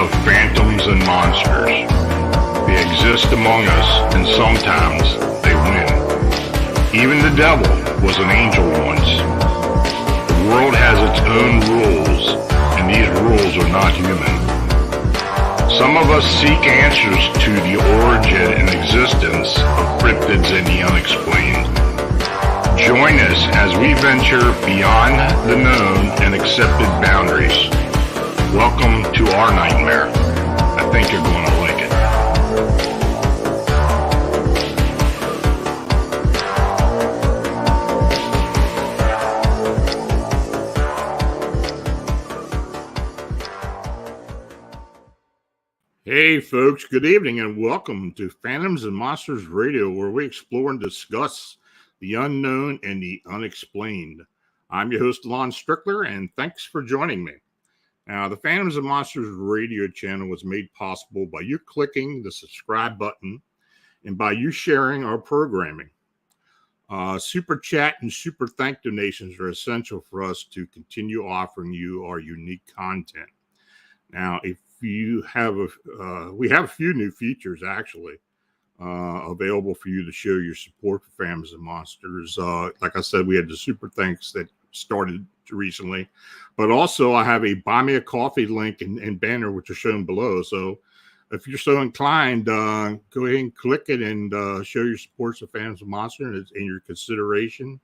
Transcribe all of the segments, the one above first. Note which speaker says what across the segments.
Speaker 1: of phantoms and monsters. They exist among us, and sometimes they win. Even the devil was an angel once. The world has its own rules, and these rules are not human. Some of us seek answers to the origin and existence of cryptids and the unexplained. Join us as we venture beyond the known and accepted boundaries. Welcome to our nightmare. I think you're going to like it. Hey folks, good evening and welcome to Phantoms and Monsters Radio, where we explore and discuss the unknown and the unexplained. I'm your host, Lon Strickler, and thanks for joining me. Now, the Phantoms and Monsters Radio channel was made possible by you clicking the subscribe button and by you sharing our programming. Super chat and super thank donations are essential for us to continue offering you our unique content. Now, if you have we have a few new features actually available for you to show your support for Phantoms and Monsters. Like I said, we had the super thanks that started recently, but also I have a buy me a coffee link and banner which are shown below. So if you're so inclined, go ahead and click it and show your support for Phantoms and Monsters, and your consideration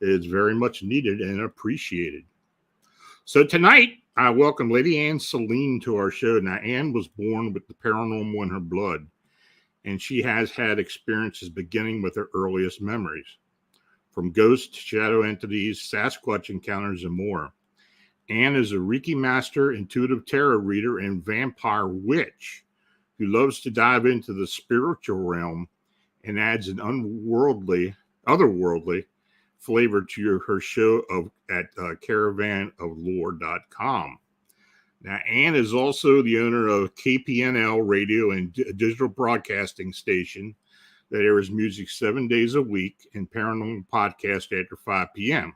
Speaker 1: is very much needed and appreciated. So tonight, I welcome Lady Ann Selene to our show. Now, Ann was born with the paranormal in her blood, and she has had experiences beginning with her earliest memories, from ghosts, shadow entities, Sasquatch encounters, and more. Ann is a Reiki Master, intuitive tarot reader, and Vampyre Witch who loves to dive into the spiritual realm and adds an otherworldly flavor to her show at caravanoflore.com. Now, Ann is also the owner of KPNL Radio and digital broadcasting station that airs music 7 days a week and paranormal podcast after 5 p.m.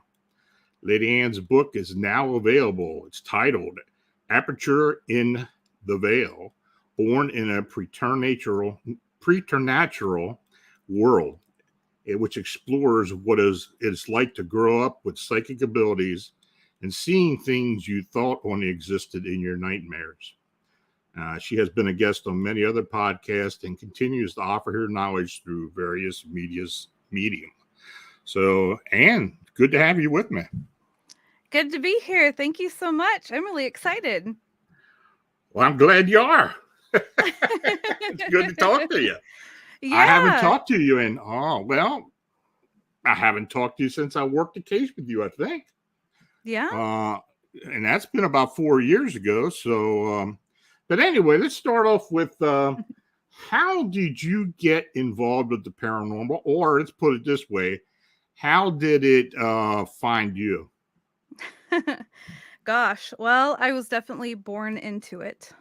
Speaker 1: Lady Ann's book is now available. It's titled Aperture in the Veil, Born in a Preternatural World, which explores what it's like to grow up with psychic abilities and seeing things you thought only existed in your nightmares. She has been a guest on many other podcasts and continues to offer her knowledge through various medium. So, Ann, good to have you with me.
Speaker 2: Good to be here. Thank you so much. I'm really excited.
Speaker 1: Well, I'm glad you are. It's good to talk to you.
Speaker 2: Yeah.
Speaker 1: I haven't talked to you I haven't talked to you since I worked the case with you, I think.
Speaker 2: Yeah.
Speaker 1: And that's been about 4 years ago. So, but anyway, let's start off with how did you get involved with the paranormal? Or let's put it this way, how did it find you?
Speaker 2: Gosh, well, I was definitely born into it.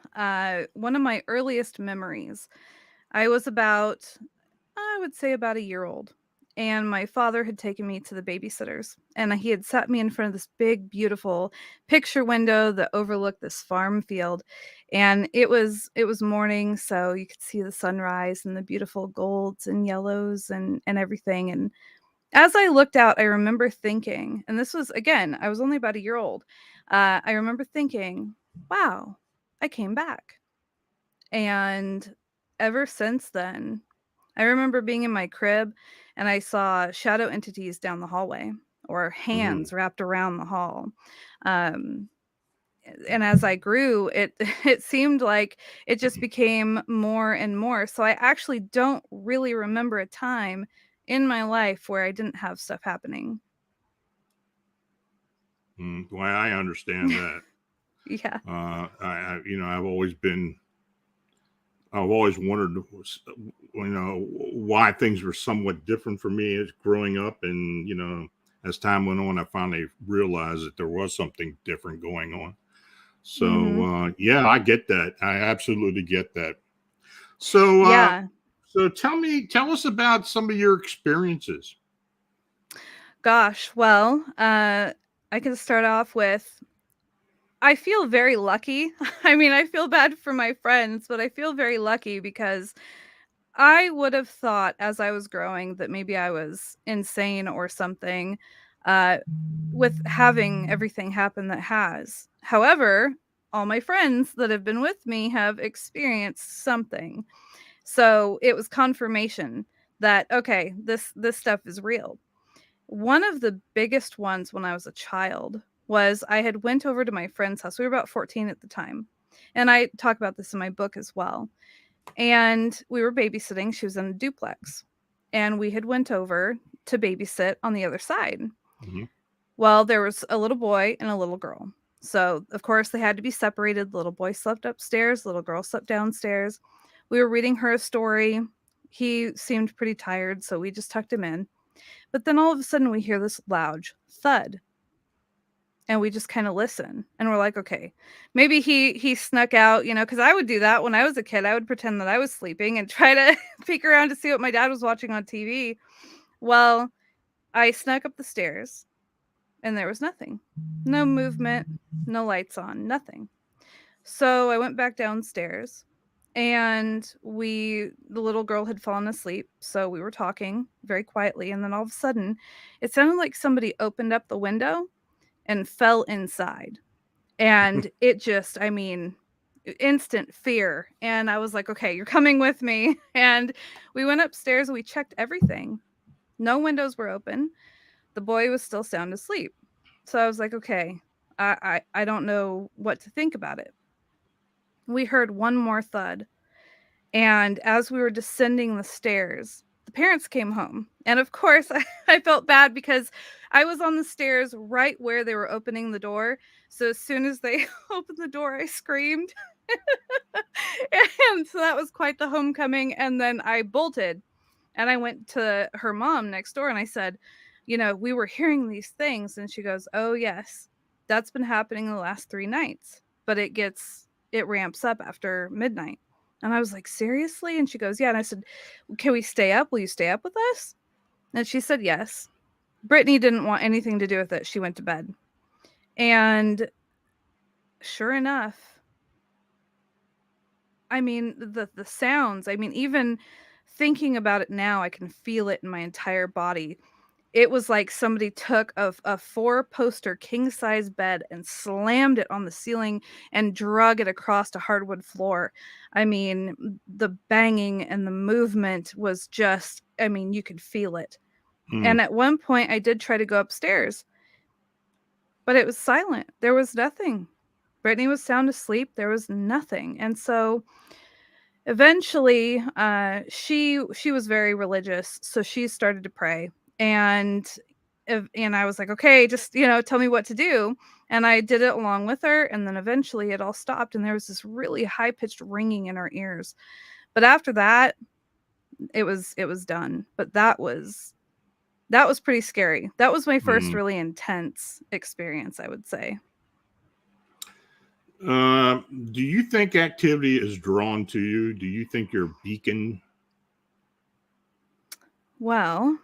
Speaker 2: One of my earliest memories, I was about a year old, and my father had taken me to the babysitters, and he had sat me in front of this big, beautiful picture window that overlooked this farm field, and it was morning, so you could see the sunrise and the beautiful golds and yellows and everything. And as I looked out, I remember thinking, and this was, again, I was only about a year old. I remember thinking, wow, I came back. And ever since then, I remember being in my crib and I saw shadow entities down the hallway, or hands wrapped around the hall. And as I grew, it seemed like it just became more and more. So I actually don't really remember a time in my life where I didn't have stuff happening.
Speaker 1: Well, I understand that.
Speaker 2: Yeah.
Speaker 1: I've always wondered, why things were somewhat different for me as growing up. And, as time went on, I finally realized that there was something different going on. So, yeah, I get that. I absolutely get that. So,
Speaker 2: Yeah.
Speaker 1: So tell us about some of your experiences.
Speaker 2: Gosh, well, I can start off with I feel very lucky. I mean, I feel bad for my friends, but I feel very lucky because I would have thought as I was growing that maybe I was insane or something, uh, with having everything happen that has. However, all my friends that have been with me have experienced something. So it was confirmation that, okay, this stuff is real. One of the biggest ones when I was a child was I had went over to my friend's house. We were about 14 at the time. And I talk about this in my book as well. And we were babysitting. She was in a duplex. And we had went over to babysit on the other side.
Speaker 1: Mm-hmm.
Speaker 2: Well, there was a little boy and a little girl. So, of course, they had to be separated. The little boy slept upstairs, the little girl slept downstairs. We were reading her a story. He seemed pretty tired, so we just tucked him in. But then all of a sudden we hear this loud thud. And we just kind of listen. And we're like, okay, maybe he snuck out, because I would do that when I was a kid. I would pretend that I was sleeping and try to peek around to see what my dad was watching on TV. Well, I snuck up the stairs and there was nothing. No movement, no lights on, nothing. So I went back downstairs and the little girl had fallen asleep. So we were talking very quietly. And then all of a sudden, it sounded like somebody opened up the window and fell inside. And it just, I mean, instant fear. And I was like, okay, you're coming with me. And we went upstairs and we checked everything. No windows were open. The boy was still sound asleep. So I was like, okay, I don't know what to think about it. We heard one more thud. And as we were descending the stairs, the parents came home. And of course, I felt bad because I was on the stairs right where they were opening the door. So as soon as they opened the door, I screamed. And so that was quite the homecoming. And then I bolted and I went to her mom next door and I said, we were hearing these things. And she goes, oh, yes, that's been happening the last 3 nights, but it ramps up after midnight. And I was like, seriously? And she goes, yeah. And I said, can we stay up? Will you stay up with us? And she said, yes. Brittany didn't want anything to do with it. She went to bed. And sure enough, I mean, the sounds, I mean, even thinking about it now, I can feel it in my entire body. It was like somebody took a 4-poster king-size bed and slammed it on the ceiling and drug it across a hardwood floor. I mean, the banging and the movement was just, I mean, you could feel it. And at one point, I did try to go upstairs, but it was silent. There was nothing. Brittany was sound asleep. There was nothing. And so eventually, she was very religious, so she started to pray. And I was like, okay, just tell me what to do. And I did it along with her, and then eventually it all stopped, and there was this really high-pitched ringing in our ears. But after that, it was done. But that was pretty scary. That was my first really intense experience, I would say.
Speaker 1: Do you think activity is drawn to you? Do you think you're a beacon?
Speaker 2: Well,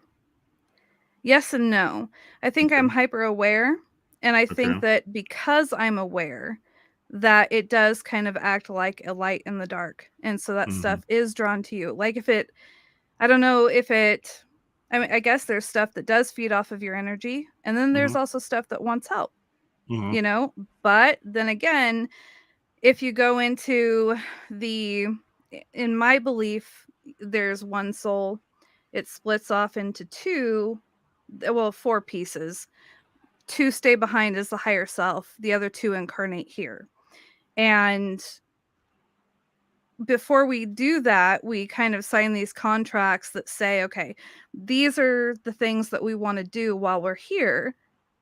Speaker 2: yes and no. I think I'm hyper aware, and I think that because I'm aware that it does kind of act like a light in the dark, and so that stuff is drawn to you. Like I don't know if it, I mean, I guess there's stuff that does feed off of your energy, and then there's also stuff that wants help, but then again, if you go into in my belief, there's one soul. It splits off into 4 pieces. 2 stay behind as the higher self. The other 2 incarnate here. And before we do that, we kind of sign these contracts that say, okay, these are the things that we want to do while we're here,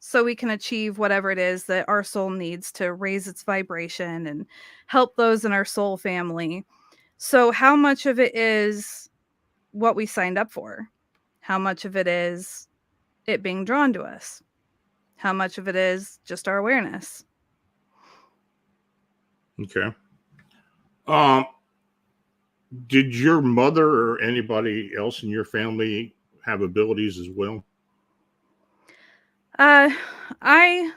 Speaker 2: so we can achieve whatever it is that our soul needs to raise its vibration and help those in our soul family. So how much of it is what we signed up for? How much of it is it being drawn to us? How much of it is just our awareness?
Speaker 1: Okay. Did your mother or anybody else in your family have abilities as well?
Speaker 2: I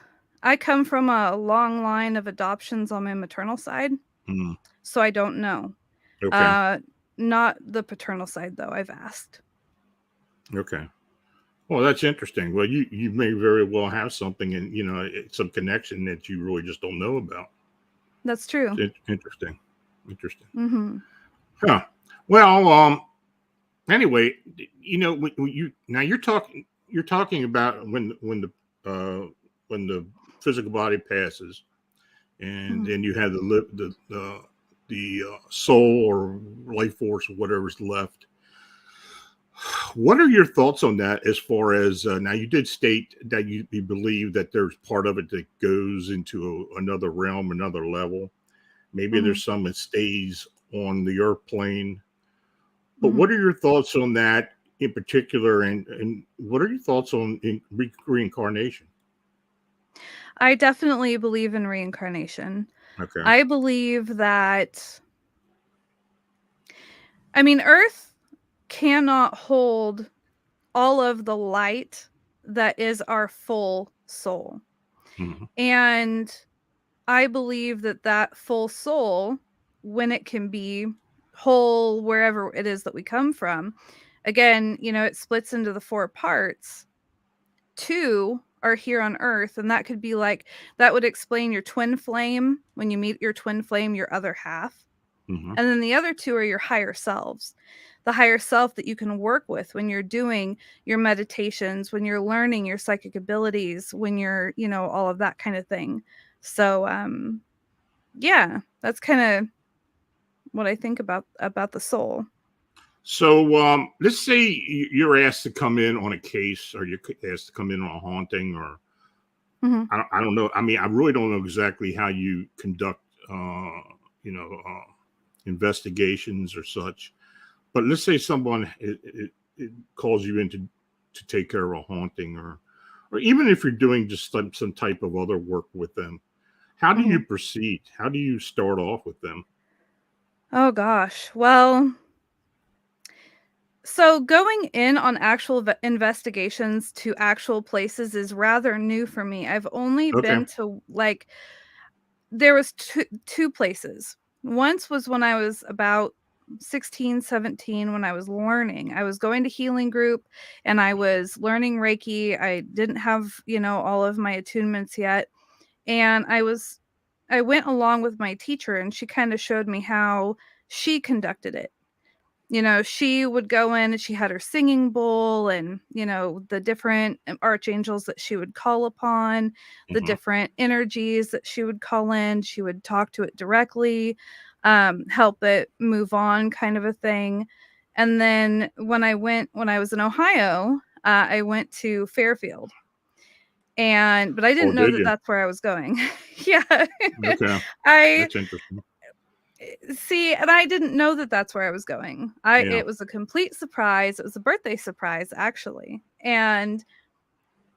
Speaker 2: I come from a long line of adoptions on my maternal side,
Speaker 1: Mm,
Speaker 2: so I don't know.
Speaker 1: okay.
Speaker 2: Uh, not the paternal side, though. I've asked.
Speaker 1: Okay. Well, that's interesting. Well, you may very well have something, and some connection that you really just don't know about.
Speaker 2: That's true.
Speaker 1: It's interesting. Interesting.
Speaker 2: Mm-hmm.
Speaker 1: Huh. Well, anyway, when you're talking about when the physical body passes, and
Speaker 2: Mm-hmm.
Speaker 1: then you have the soul or life force or whatever's left. What are your thoughts on that? As far as now, you did state that you believe that there's part of it that goes into another realm, another level. Maybe
Speaker 2: Mm-hmm.
Speaker 1: there's some that stays on the earth plane. But
Speaker 2: Mm-hmm.
Speaker 1: what are your thoughts on that in particular, and what are your thoughts on reincarnation?
Speaker 2: I definitely believe in reincarnation.
Speaker 1: Okay.
Speaker 2: I believe that, I mean, Earth cannot hold all of the light that is our full soul.
Speaker 1: Mhm.
Speaker 2: And I believe that that full soul, when it can be whole wherever it is that we come from, again, it splits into the 4 parts. 2 are here on Earth, and that could be like, that would explain your twin flame. When you meet your twin flame, your other half.
Speaker 1: Mhm.
Speaker 2: And then the other 2 are your higher selves. The higher self that you can work with when you're doing your meditations, when you're learning your psychic abilities, when you're, all of that kind of thing. So, yeah, that's kind of what I think about the soul.
Speaker 1: So let's say you're asked to come in on a case, or you're asked to come in on a haunting, or
Speaker 2: Hmm.
Speaker 1: I don't know. I mean, I really don't know exactly how you conduct, uh, you know, uh, investigations or such. But let's say someone it calls you in to take care of a haunting, or even if you're doing just some type of other work with them. How do
Speaker 2: Hmm.
Speaker 1: you proceed? How do you start off with them?
Speaker 2: Oh gosh. Well, so going in on actual investigations to actual places is rather new for me. I've only
Speaker 1: Okay.
Speaker 2: been to, like, there was two places. Once was when I was about 16, 17, when I was learning. I was going to healing group and I was learning Reiki. I didn't have, all of my attunements yet. And I went along with my teacher and she kind of showed me how she conducted it. She would go in and she had her singing bowl and, the different archangels that she would call upon, the
Speaker 1: Hmm.
Speaker 2: different energies that she would call in. She would talk to it directly, help it move on, kind of a thing. And then when I was in Ohio, I went to Fairfield. But I
Speaker 1: Oh,
Speaker 2: didn't know
Speaker 1: did
Speaker 2: that
Speaker 1: you?
Speaker 2: that's where I was going. Yeah.
Speaker 1: Okay,
Speaker 2: I
Speaker 1: that's interesting.
Speaker 2: See, and I didn't know that that's where I was going.
Speaker 1: Yeah.
Speaker 2: It was a complete surprise. It was a birthday surprise, actually. And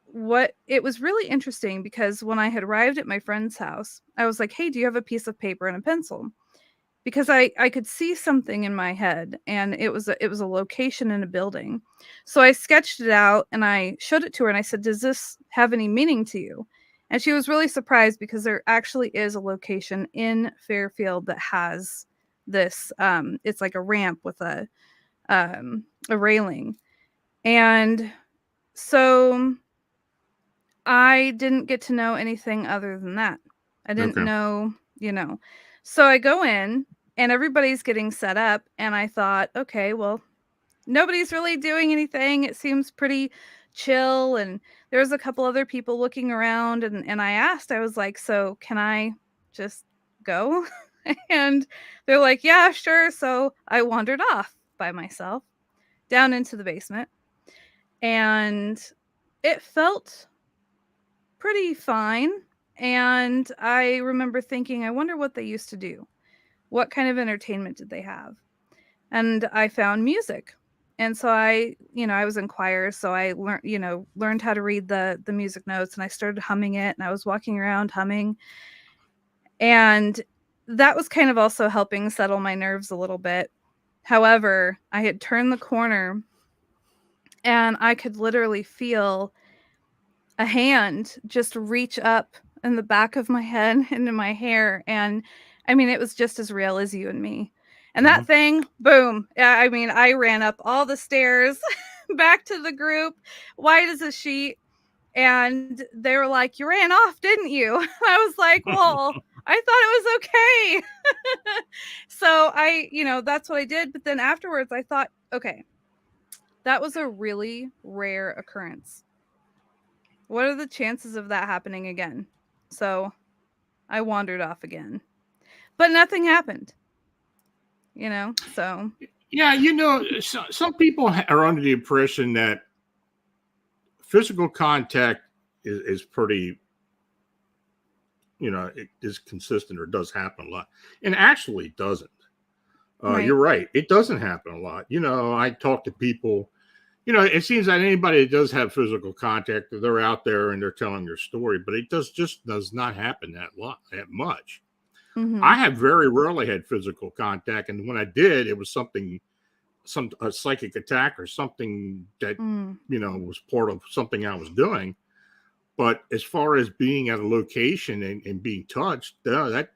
Speaker 2: what it was really interesting because when I had arrived at my friend's house, I was like, "Hey, do you have a piece of paper and a pencil?" Because I could see something in my head, and it was a location in a building. So I sketched it out and I showed it to her and I said, "Does this have any meaning to you?" And she was really surprised because there actually is a location in Fairfield that has this, it's like a ramp with a railing. And so I didn't get to know anything other than that. I didn't
Speaker 1: Okay.
Speaker 2: know, you know. So I go in and everybody's getting set up and I thought, okay, well, nobody's really doing anything. It seems pretty chill and there's a couple other people looking around and I asked, I was like, "So, can I just go?" And they're like, "Yeah, sure." So I wandered off by myself down into the basement and it felt pretty fine. And I remember thinking, I wonder what they used to do. What kind of entertainment did they have? And I found music. And so I was in choir, so I learned how to read the music notes and I started humming it and I was walking around humming. And that was kind of also helping settle my nerves a little bit. However, I had turned the corner and I could literally feel a hand just reach up in the back of my head and in my hair. And I mean, it was just as real as you and me. And
Speaker 1: Mm-hmm.
Speaker 2: that thing, boom. I mean, I ran up all the stairs back to the group, white as a sheet. And they were like, "You ran off, didn't you?" I was like, "Well, I thought it was okay." So that's what I did. But then afterwards, I thought, okay, that was a really rare occurrence. What are the chances of that happening again? So I wandered off again, but nothing happened, so.
Speaker 1: Yeah, some people are under the impression that physical contact is pretty, it is consistent or does happen a lot, and actually it doesn't.
Speaker 2: Right.
Speaker 1: You're right; it doesn't happen a lot. I talk to people. It seems that anybody that does have physical contact, they're out there and they're telling their story, but it does not happen that much.
Speaker 2: Mm-hmm.
Speaker 1: I have very rarely had physical contact, and when I did, it was a psychic attack or something that was part of something I was doing. But as far as being at a location and being touched, that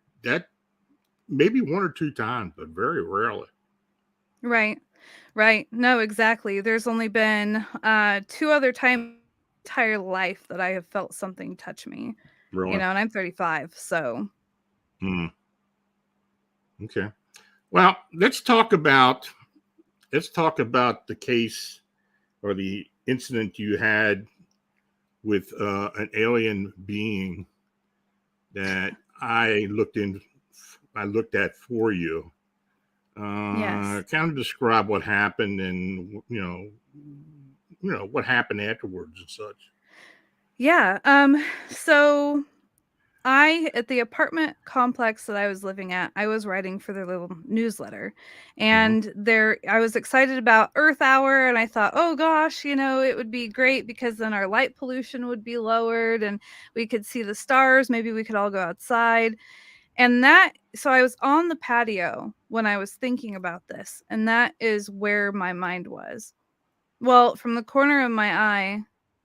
Speaker 1: maybe one or two times, but very rarely.
Speaker 2: Right. No, exactly. There's only been 2 other times in my entire life that I have felt something touch me.
Speaker 1: Really.
Speaker 2: And I'm 35, so.
Speaker 1: Hmm. Okay. Well, let's talk about the case or the incident you had with an alien being that I looked at for you.
Speaker 2: Yes.
Speaker 1: Kind of describe what happened and what happened afterwards and such.
Speaker 2: Yeah. So at the apartment complex that I was living at, I was writing for their little newsletter.
Speaker 1: Mm-hmm.
Speaker 2: And I was excited about Earth Hour, and I thought, oh gosh, it would be great because then our light pollution would be lowered and we could see the stars. Maybe we could all go outside. So I was on the patio when I was thinking about this, and that is where my mind was. Well, from the corner of my eye,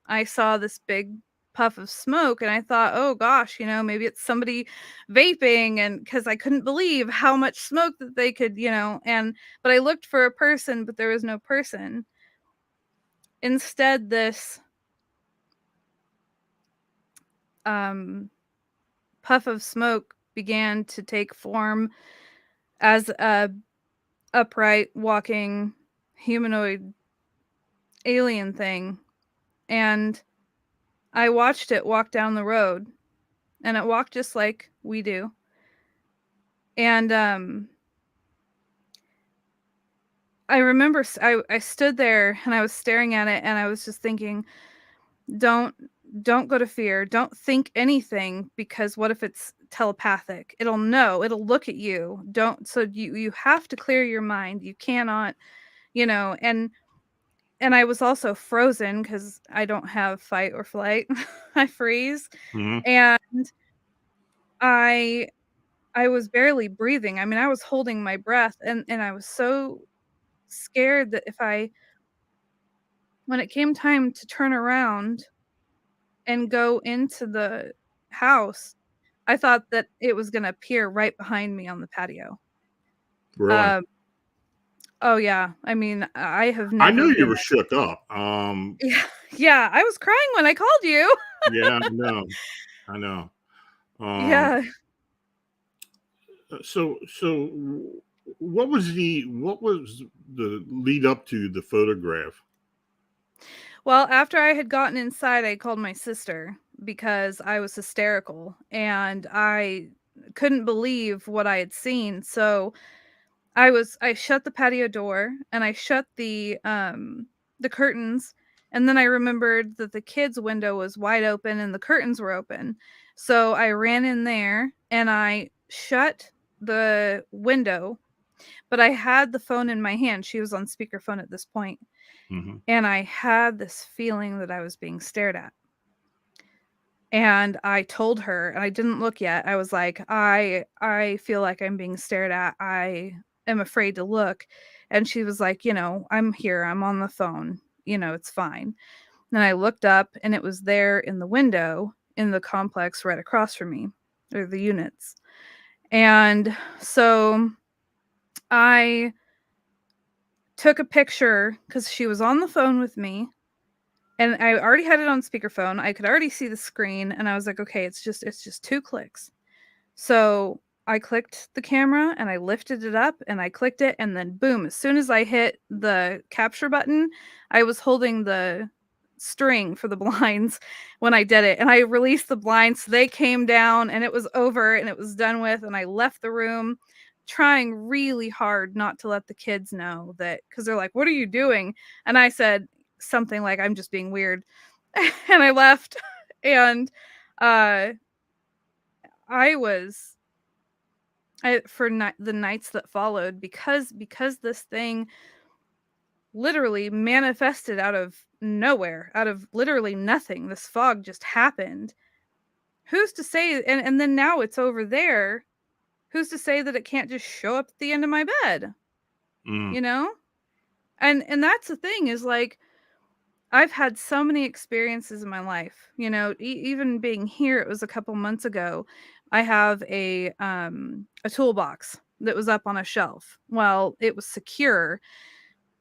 Speaker 2: I saw this big puff of smoke, and I thought, "Oh gosh, maybe it's somebody vaping," and because I couldn't believe how much smoke that they could, but I looked for a person, but there was no person. Instead, this um, puff of smoke began to take form as a upright walking humanoid alien thing, and I watched it walk down the road, and it walked just like we do. And I remember I stood there and I was staring at it, and I was just thinking, don't don't go to fear, don't think anything, because what if it's telepathic? It'll know, it'll look at you. Don't So you have to clear your mind. You cannot, and I was also frozen because I don't have fight or flight. I freeze.
Speaker 1: Mm-hmm.
Speaker 2: And I I was barely breathing. I mean, I was holding my breath, and I was so scared that when it came time to turn around and go into the house, I thought that it was gonna appear right behind me on the patio.
Speaker 1: Really.
Speaker 2: Um, oh yeah. I mean, I have
Speaker 1: I
Speaker 2: never
Speaker 1: knew you
Speaker 2: been.
Speaker 1: were shook up.
Speaker 2: Yeah, yeah, I was crying when I called you.
Speaker 1: Yeah, I know. Um,
Speaker 2: Yeah.
Speaker 1: so what was the lead up to the photograph?
Speaker 2: Well, after I had gotten inside, I called my sister because I was hysterical and I couldn't believe what I had seen. So I shut the patio door and I shut the curtains, and then I remembered that the kids' window was wide open and the curtains were open. So I ran in there and I shut the window, but I had the phone in my hand. She was on speakerphone at this point,
Speaker 1: Mm-hmm.
Speaker 2: and I had this feeling that I was being stared at. And I told her, and I didn't look yet. I was like, I feel like I'm being stared at. I am afraid to look. And she was like, I'm here. I'm on the phone. It's fine. Then I looked up and it was there in the window, in the complex right across from me, or the units. And so I took a picture because she was on the phone with me, and I already had it on speakerphone. I could already see the screen, and I was like, okay, it's just 2 clicks. So I clicked the camera and I lifted it up and I clicked it, and then boom, as soon as I hit the capture button, I was holding the string for the blinds when I did it, and I released the blinds, so they came down and it was over and it was done with, and I left the room trying really hard not to let the kids know that, because they're like, what are you doing? And I said something like, I'm just being weird. And I left. And I was the nights that followed, because this thing literally manifested out of nowhere, out of literally nothing. This fog just happened. Who's to say? And then now it's over there. Who's to say that it can't just show up at the end of my bed?
Speaker 1: Mm.
Speaker 2: You know? And that's the thing, is like, I've had so many experiences in my life. You know, even being here, it was a couple months ago. I have a toolbox that was up on a shelf. Well, it was secure.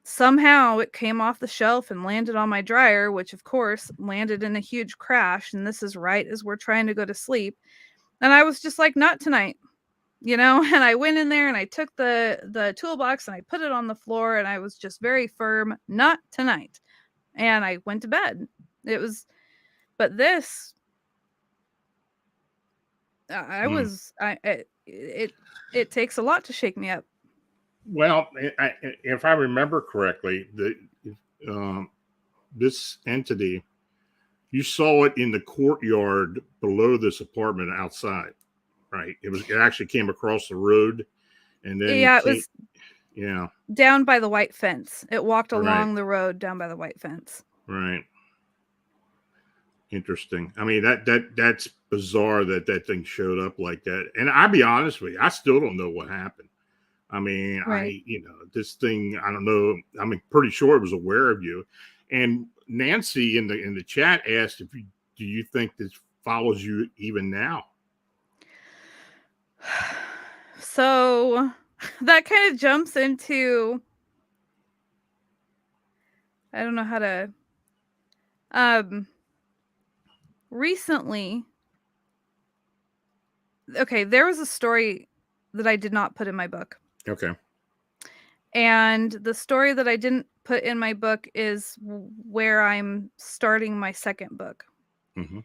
Speaker 2: Somehow it came off the shelf and landed on my dryer, which of course landed in a huge crash. And this is right as we're trying to go to sleep. And I was just like, not tonight, you know? And I went in there and I took the toolbox and I put it on the floor, and I was just very firm, not tonight. And I went to bed. But this, it takes a lot to shake me up.
Speaker 1: Well, if I remember correctly, this entity, you saw it in the courtyard below this apartment outside, right? It actually came across the road, and then
Speaker 2: it was down by the white fence. It walked along the road down by the white fence.
Speaker 1: Right. Interesting. I mean, that's bizarre that thing showed up like that. And I'll be honest with you, I still don't know what happened. I mean, this thing, I don't know. I'm pretty sure it was aware of you. And Nancy in the chat asked do you think this follows you even now?
Speaker 2: So that kind of jumps into, I don't know how to, recently, okay, there was a story that I did not put in my book.
Speaker 1: Okay.
Speaker 2: And the story that I didn't put in my book is where I'm starting my second book.
Speaker 1: Mm-hmm.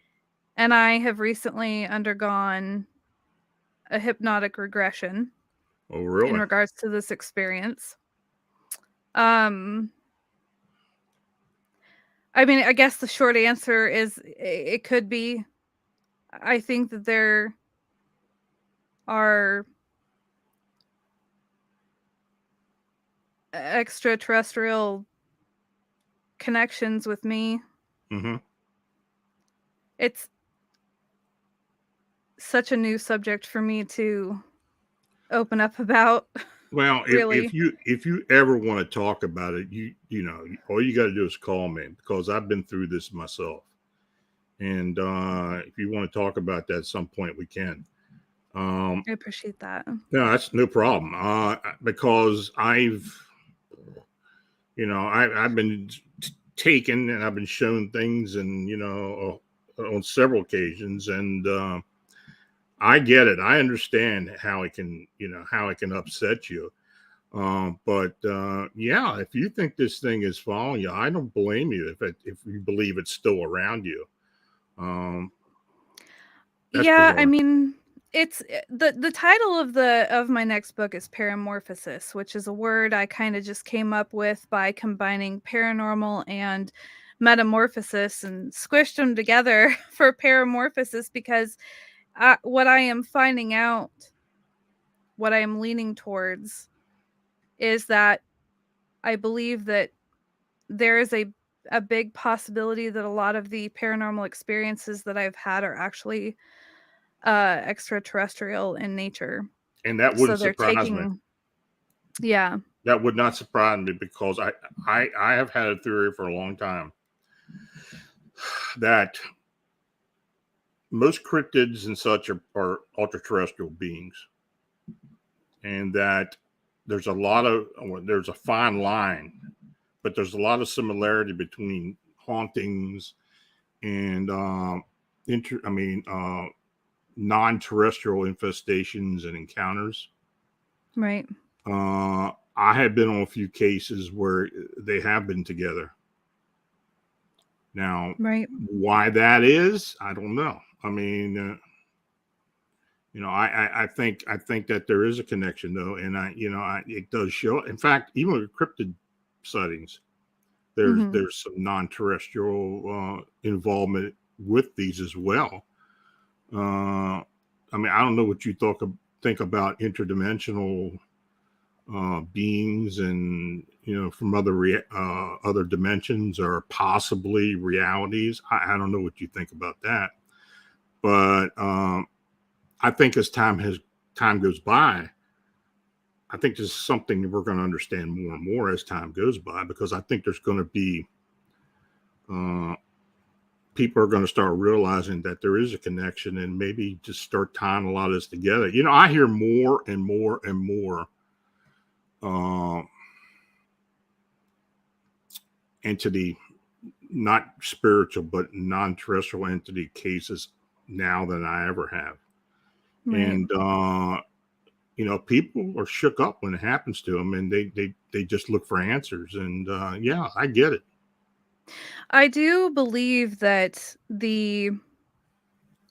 Speaker 2: And I have recently undergone a hypnotic regression.
Speaker 1: Oh, really?
Speaker 2: In regards to this experience. I mean, I guess the short answer is it could be. I think that there are extraterrestrial connections with me.
Speaker 1: Mm-hmm.
Speaker 2: It's such a new subject for me to open up about.
Speaker 1: Well,
Speaker 2: really.
Speaker 1: if you ever want to talk about it, you know, all you got to do is call me, because I've been through this myself. And if you want to talk about that at some point, we can.
Speaker 2: I appreciate that.
Speaker 1: No, that's no problem. Because I've been taken, and I've been shown things, and on several occasions, and I get it. I understand how it can upset you. But if you think this thing is following you, I don't blame you if you believe it's still around you.
Speaker 2: Yeah, bizarre. I mean, it's the title of my next book is Paramorphosis, which is a word I kind of just came up with by combining paranormal and metamorphosis and squished them together for paramorphosis, because what I am finding out, what I am leaning towards, is that I believe that there is a big possibility that a lot of the paranormal experiences that I've had are actually extraterrestrial in nature.
Speaker 1: And that wouldn't surprise me.
Speaker 2: Yeah.
Speaker 1: That would not surprise me, because I have had a theory for a long time that most cryptids and such are ultra-terrestrial beings, and that there's a fine line, but there's a lot of similarity between hauntings and non-terrestrial infestations and encounters.
Speaker 2: Right.
Speaker 1: I have been on a few cases where they have been together. Now,
Speaker 2: right.
Speaker 1: Why that is, I don't know. I mean, I think that there is a connection though, and it does show. In fact, even with cryptid sightings, there's some non-terrestrial involvement with these as well. I don't know what you think about interdimensional beings and from other dimensions or possibly realities. I don't know what you think about that, but I think as time goes by, I think this is something we're going to understand more and more as time goes by, because I think there's going to be people are going to start realizing that there is a connection, and maybe just start tying a lot of this together. I hear more and more and more entity, not spiritual, but non-terrestrial entity cases now than I ever have. Right. And, people are shook up when it happens to them, and they just look for answers. And yeah, I get it.
Speaker 2: I do believe that the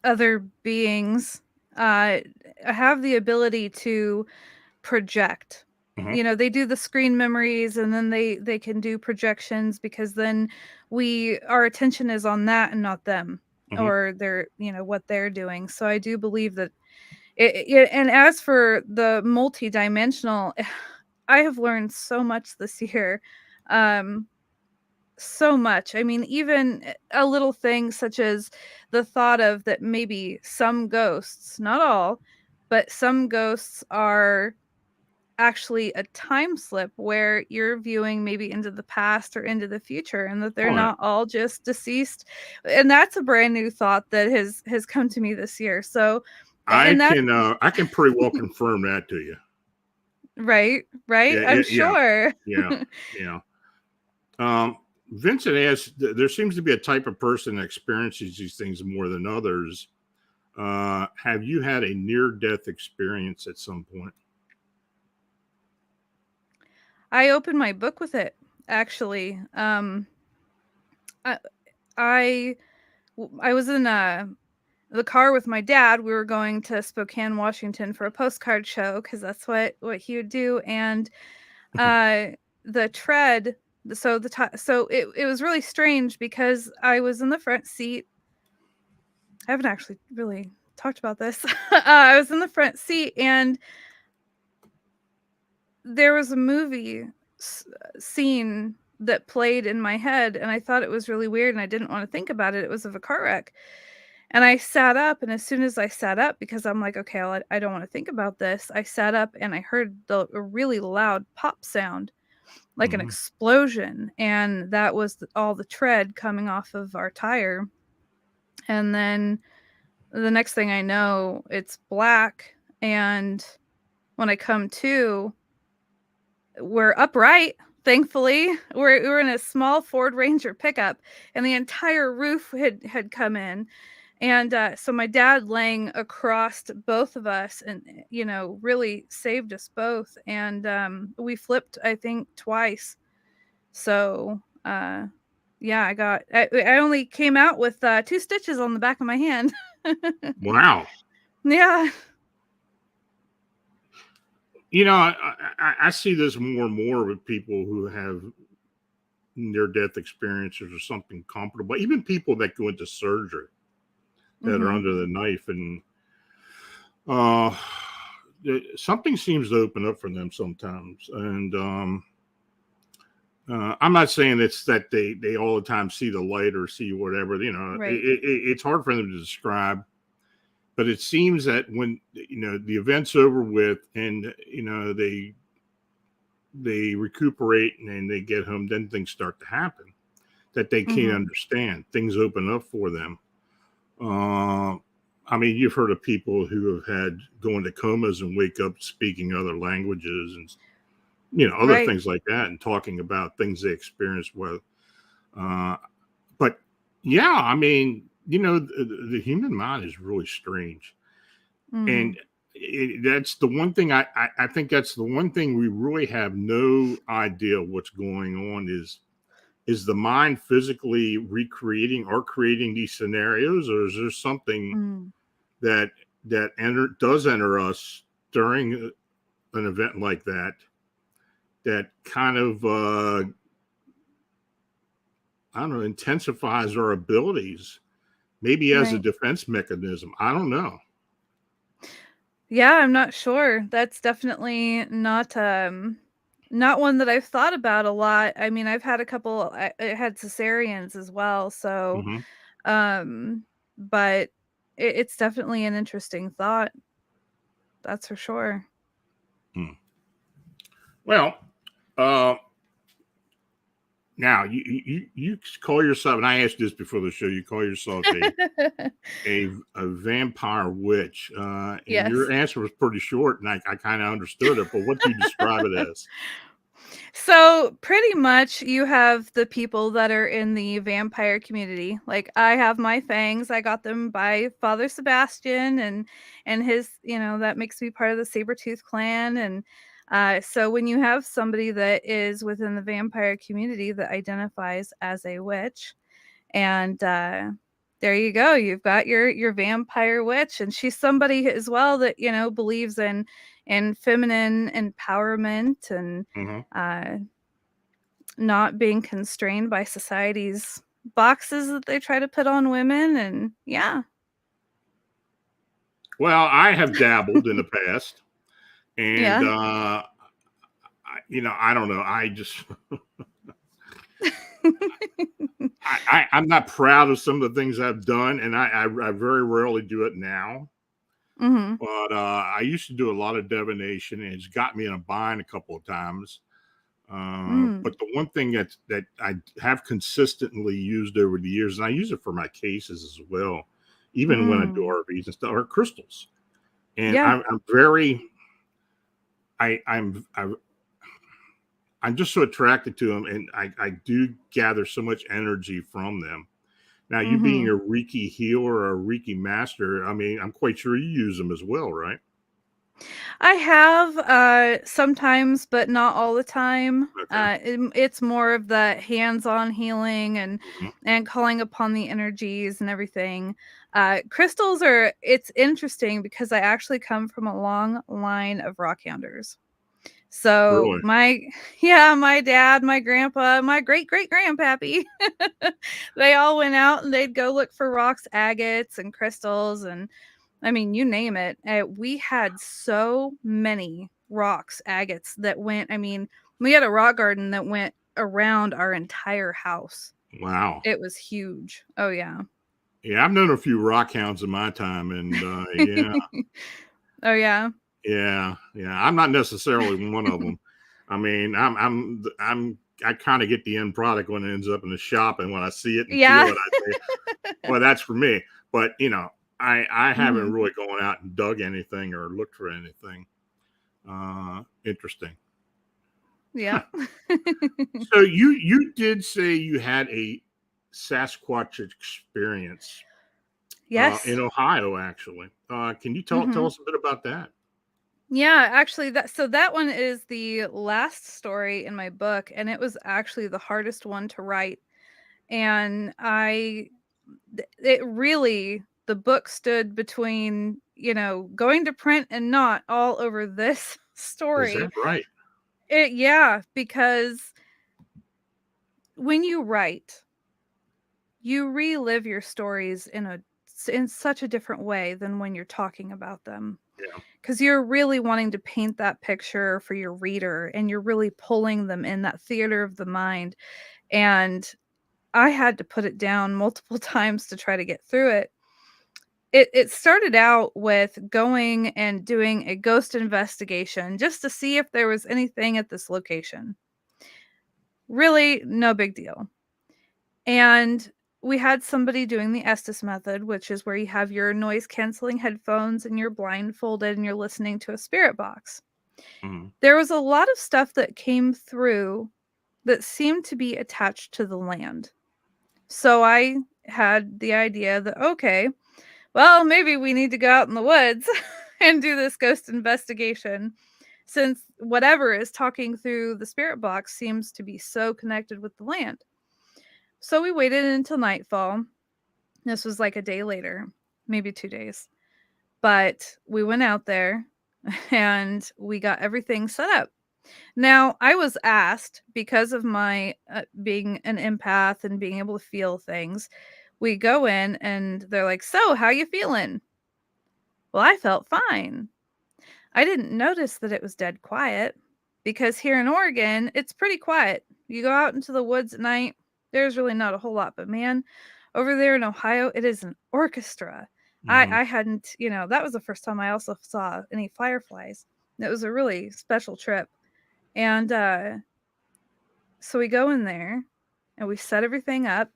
Speaker 2: other beings have the ability to project.
Speaker 1: Mm-hmm.
Speaker 2: They do the screen memories, and then they can do projections, because then our attention is on that and not them,
Speaker 1: Mm-hmm.
Speaker 2: or their what they're doing. So I do believe that and as for the multi-dimensional, I have learned so much this year. So much. I mean, even a little thing such as the thought of that maybe some ghosts, not all, but some ghosts are actually a time slip where you're viewing maybe into the past or into the future, and that they're not all just deceased. And that's a brand new thought that has come to me this year. So
Speaker 1: I can pretty well confirm that to you.
Speaker 2: Right.
Speaker 1: Yeah,
Speaker 2: I'm sure.
Speaker 1: Yeah. Vincent asks, there seems to be a type of person that experiences these things more than others. Have you had a near-death experience at some point?
Speaker 2: I opened my book with it, actually. I was in the car with my dad. We were going to Spokane, Washington for a postcard show, because that's what he would do. And the tread, so it was really strange, because I was in the front seat. I haven't actually really talked about this. I was in the front seat, and there was a movie scene that played in my head, and I thought it was really weird, and I didn't want to think about it. It was of a car wreck. And I sat up, and as soon as I sat up, because I'm like, okay, I don't want to think about this, I sat up and I heard a really loud pop sound, like an explosion. And that was all the tread coming off of our tire. And then the next thing I know, it's black. And when I come to, we're upright. Thankfully, we're in a small Ford Ranger pickup, and the entire roof had come in. And so my dad laying across both of us, and really saved us both. And we flipped, I think, twice. So yeah, I only came out with 2 stitches on the back of my hand.
Speaker 1: Wow.
Speaker 2: Yeah.
Speaker 1: I see this more and more with people who have near-death experiences or something comparable. Even people that go into surgery that are under the knife, and something seems to open up for them sometimes. And I'm not saying it's that they all the time see the light or see whatever.
Speaker 2: Right.
Speaker 1: It's hard for them to describe. But it seems that when the event's over with, and they recuperate and they get home, then things start to happen that they can't understand. Things open up for them. I mean, you've heard of people who have had go into comas and wake up speaking other languages and other
Speaker 2: Right.
Speaker 1: things like that, and talking about things they experienced with. Uh, but yeah, I mean, the human mind is really strange,
Speaker 2: Mm,
Speaker 1: and that's the one thing I think that's the one thing we really have no idea what's going on is the mind physically recreating or creating these scenarios, or is there something
Speaker 2: mm,
Speaker 1: that does enter us during an event like that that kind of I don't know, intensifies our abilities, maybe as a
Speaker 2: right.
Speaker 1: defense mechanism. I don't know.
Speaker 2: Yeah, I'm not sure. That's definitely not one that I've thought about a lot. I mean, I've had a couple I had cesareans as well, so
Speaker 1: Hmm.
Speaker 2: um but it's definitely an interesting thought. That's for sure.
Speaker 1: Hmm. Well, uh, now you call yourself, and I asked this before the show. You call yourself a vampire witch, and your
Speaker 2: Yes.
Speaker 1: answer was pretty short, and I kind of understood it. But what do you describe it as?
Speaker 2: So pretty much you have the people that are in the vampire community. Like I have my fangs. I got them by Father Sebastian and his, that makes me part of the Sabretooth clan. And so when you have somebody that is within the vampire community that identifies as a witch, and there you go, you've got your vampire witch, and she's somebody as well that believes in feminine empowerment and
Speaker 1: Hmm.
Speaker 2: uh not being constrained by society's boxes that they try to put on women. And yeah.
Speaker 1: Well, I have dabbled in the past, and
Speaker 2: Yeah.
Speaker 1: I don't know. I just I'm not proud of some of the things I've done, and I very rarely do it now.
Speaker 2: Mhm.
Speaker 1: But I used to do a lot of divination, and it's got me in a bind a couple of times.
Speaker 2: Mm.
Speaker 1: But the one thing that I have consistently used over the years, and I use it for my cases as well, even when I do
Speaker 2: Mm.
Speaker 1: RVs and stuff, are crystals. And
Speaker 2: Yeah.
Speaker 1: I'm very, I, I'm just so attracted to them, and I do gather so much energy from them. Now, you being
Speaker 2: Mhm.
Speaker 1: a Reiki healer or a Reiki master, I mean, I'm quite sure you use them as well, right?
Speaker 2: I have sometimes, but not all the time.
Speaker 1: Okay.
Speaker 2: It's more of the hands-on healing
Speaker 1: Mhm.
Speaker 2: and calling upon the energies and everything. Crystals are it's interesting because I actually come from a long line of rock hounders. So
Speaker 1: Really?
Speaker 2: my yeah, my dad, my grandpa, my great grandpappy, they all went out and they'd go look for rocks, agates and crystals, and I mean, you name it. We had so many rocks, agates that went. I mean, we had a rock garden that went around our entire house.
Speaker 1: Wow.
Speaker 2: It was huge. Oh yeah.
Speaker 1: Yeah, I've known a few rock hounds in my time, and yeah,
Speaker 2: Oh yeah.
Speaker 1: yeah. I'm not necessarily one of them. I mean, I kind of get the end product when it ends up in the shop, and when I see it and feel
Speaker 2: Yeah.
Speaker 1: it, I say, "Well, that's for me." But I haven't
Speaker 2: Mhm.
Speaker 1: really gone out and dug anything or looked for anything interesting.
Speaker 2: Yeah.
Speaker 1: So you did say you had a Sasquatch experience
Speaker 2: Yes.
Speaker 1: in Ohio, actually. Can you tell
Speaker 2: Mhm.
Speaker 1: us a bit about that?
Speaker 2: Yeah, actually that one is the last story in my book, and it was actually the hardest one to write. And it really the book stood between, going to print and not all over this
Speaker 1: Is
Speaker 2: story.
Speaker 1: that right?
Speaker 2: Yeah, because when you write, you relive your stories in such a different way than when you're talking about them.
Speaker 1: Yeah.
Speaker 2: Because you're really wanting to paint that picture for your reader and you're really pulling them in that theater of the mind. And I had to put it down multiple times to try to get through it. It started out with going and doing a ghost investigation just to see if there was anything at this location. Really, no big deal. And we had somebody doing the Estes method, which is where you have your noise canceling headphones and you're blindfolded and you're listening to a spirit box.
Speaker 1: Mm-hmm.
Speaker 2: There was a lot of stuff that came through that seemed to be attached to the land. So I had the idea that, okay, well, maybe we need to go out in the woods and do this ghost investigation, since whatever is talking through the spirit box seems to be so connected with the land. So we waited until nightfall. This was like a day later, maybe 2 days. But we went out there and we got everything set up. Now, I was asked, because of my being an empath and being able to feel things, we go in and they're like, "So, how you feeling?" Well, I felt fine. I didn't notice that it was dead quiet, because here in Oregon, it's pretty quiet. You go out into the woods at night, there's really not a whole lot, but man, over there in Ohio, it is an orchestra.
Speaker 1: Mm-hmm.
Speaker 2: I hadn't, that was the first time I also saw any fireflies. It was a really special trip. And so we go in there and we set everything up,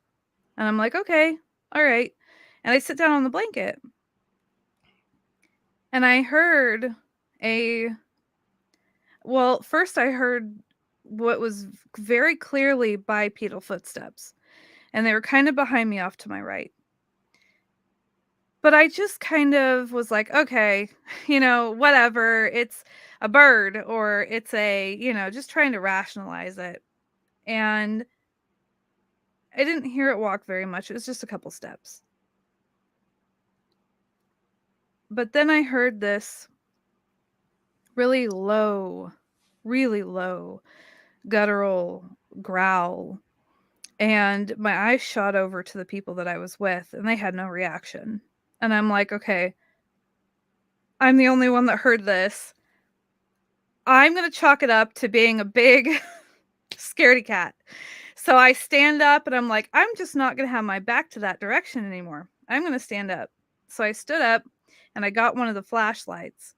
Speaker 2: and I'm like, "Okay, all right." And I sit down on the blanket and I heard a well, first I heard what was very clearly bipedal footsteps, and they were kind of behind me off to my right. But I just kind of was like, "Okay, whatever. It's a bird, or it's just trying to rationalize it." And I didn't hear it walk very much. It was just a couple steps. But then I heard this really low guttural growl, and my eyes shot over to the people that I was with, and they had no reaction. And I'm like, "Okay, I'm the only one that heard this. I'm going to chalk it up to being a big scaredy cat." So I stand up and I'm like, "I'm just not going to have my back to that direction anymore. I'm going to stand up." So I stood up and I got one of the flashlights,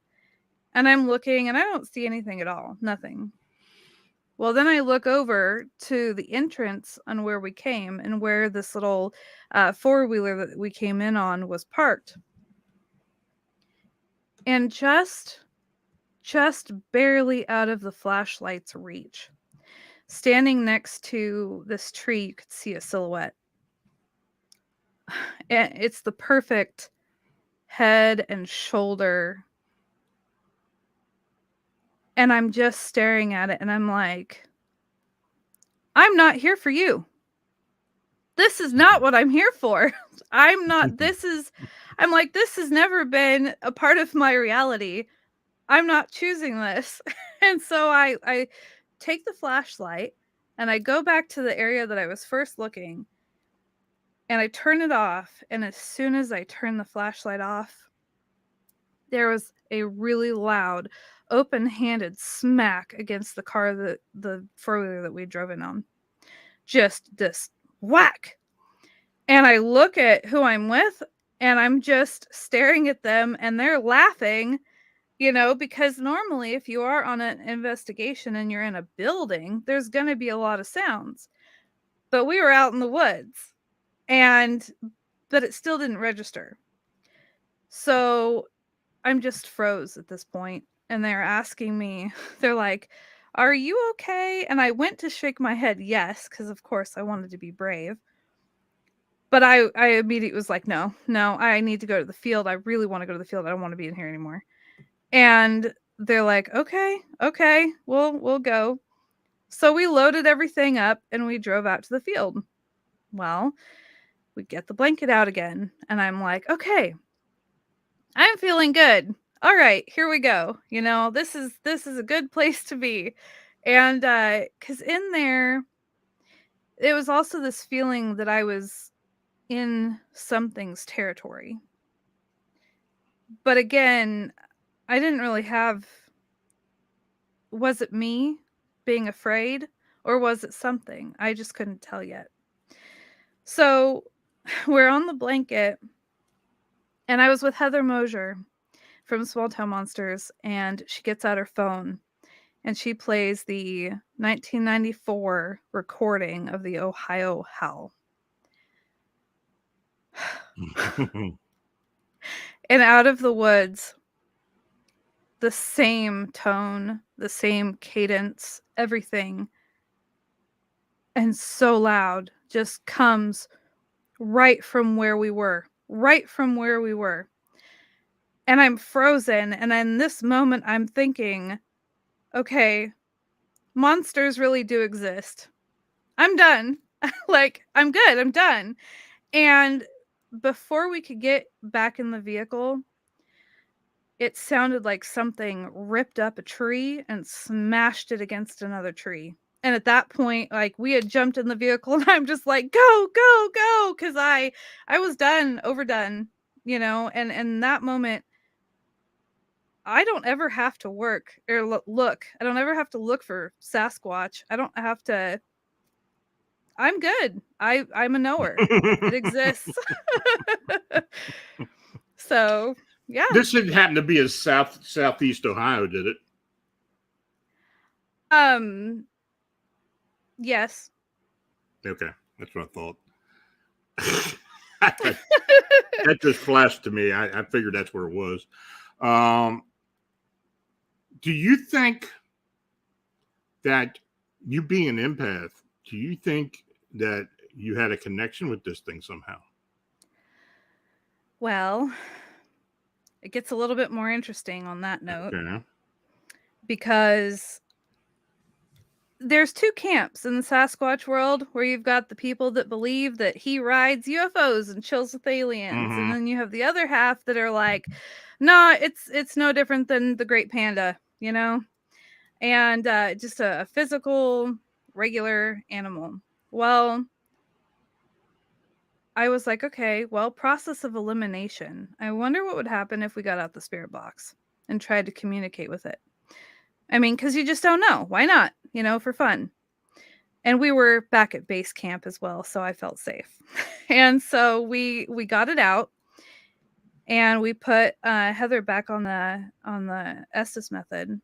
Speaker 2: and I'm looking and I don't see anything at all. Nothing. Well, then I look over to the entrance on where we came and where this little four-wheeler that we came in on was parked. And just barely out of the flashlight's reach, standing next to this tree, you could see a silhouette. And it's the perfect head and shoulder. And I'm just staring at it and I'm like, "I'm not here for you. This is not what I'm here for. I'm not, I'm like, this has never been a part of my reality. I'm not choosing this." And so I take the flashlight and I go back to the area that I was first looking, and I turn it off. And as soon as I turn the flashlight off, there was a really loud, open-handed smack against the car, the four-wheeler that we drove in on. Just this whack. And I look at who I'm with, and I'm just staring at them, and they're laughing, because normally if you are on an investigation and you're in a building, there's going to be a lot of sounds. But we were out in the woods, but it still didn't register. So I'm just froze at this point, and they're asking me, they're like, "Are you okay?" And I went to shake my head yes, because of course I wanted to be brave. But I immediately was like, no, I need to go to the field. I really want to go to the field. I don't want to be in here anymore. And they're like, okay, we'll go. So we loaded everything up and we drove out to the field. Well, we get the blanket out again, and I'm like, okay, I'm feeling good. All right, here we go. This is a good place to be. And because in there, it was also this feeling that I was in something's territory. But again, I didn't really have, was it me being afraid, or was it something? I just couldn't tell yet. So we're on the blanket, and I was with Heather Mosier from Small Town Monsters, and she gets out her phone and she plays the 1994 recording of the Ohio Howl. And out of the woods, the same tone, the same cadence, everything, and so loud, just comes right from where we were. Right from where we were. And I'm frozen. And in this moment, I'm thinking, okay, monsters really do exist. I'm done. Like, I'm good. I'm done. And before we could get back in the vehicle, it sounded like something ripped up a tree and smashed it against another tree. And at that point, like, we had jumped in the vehicle and I'm just like, go, go, go. Cause I was done, overdone, you know, and in that moment, I don't ever have to work or look. I don't ever have to look for Sasquatch. I don't have to. I'm good. I'm a knower. It exists. So yeah.
Speaker 1: This didn't happen to be in southeast Ohio, did it?
Speaker 2: Yes.
Speaker 1: Okay, that's what I thought. That just flashed to me. I figured that's where it was. Do you think that you being an empath, do you think that you had a connection with this thing somehow?
Speaker 2: Well, it gets a little bit more interesting on that note.
Speaker 1: Okay.
Speaker 2: Because there's two camps in the Sasquatch world where you've got the people that believe that he rides UFOs and chills with aliens. And then you have the other half that are like, no, it's no different than the great panda, you know? And just a physical, regular animal. Well, I was like, okay, well, process of elimination. I wonder what would happen if we got out the spirit box and tried to communicate with it. I mean, because you just don't know. Why not? You know, for fun. And we were back at base camp as well, so I felt safe. And so we got it out, and we put Heather back on the Estes method,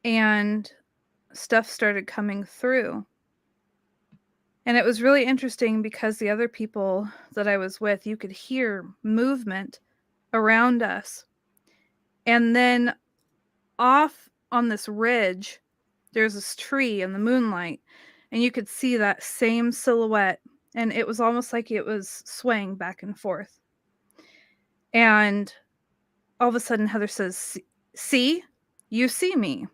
Speaker 2: and stuff started coming through. And it was really interesting because the other people that I was with, you could hear movement around us. And then off on this ridge, there's this tree in the moonlight, and you could see that same silhouette, and it was almost like it was swaying back and forth. And all of a sudden Heather says, see, you see me.